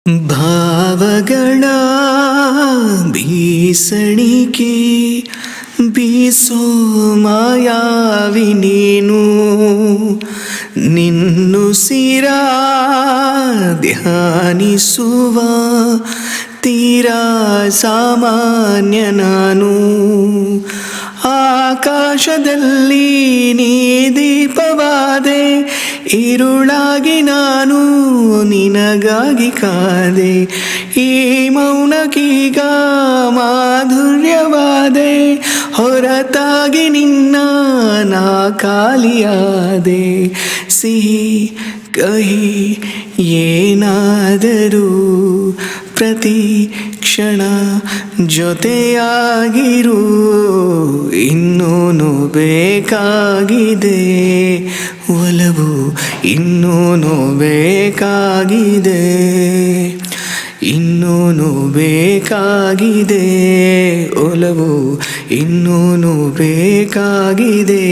ಭಾವಗಳ ಬೀಸಣಿಕೆ ಬೀಸೋ ಮಾಯಾವಿ ನೀನು ನಿನ್ನುಸಿರ ಧ್ಯಾನಿಸುವ ತೀರಾ ಸಾಮಾನ್ಯ ನಾನು ಆಕಾಶದಲ್ಲಿ ನೀ ದೀಪವಾದೆ ഇരുളാಗಿ ನಾನು ನಿನಗಾಗಿ ಕಾದೆ ಈ ಮೌನಕ್ಕೀಗ ಮಾಧುರ್ಯವಾದೆ ಹೊರತಾಗಿ ನಿನ್ನ ನಾ ಖಾಲಿಯಾದೆ ಸಿಹಿ ಕಹಿ ಏನಾದರೂ ಪ್ರತಿ ಕ್ಷಣ ಜೊತೆಯಾಗಿರು ಇನ್ನೂನು ಬೇಕಾಗಿದೆ ಒಲವು ಇನ್ನೂನು ಬೇಕಾಗಿದೆ ಇನ್ನೂನು ಬೇಕಾಗಿದೆ ಒಲವು ಇನ್ನೂನು ಬೇಕಾಗಿದೆ.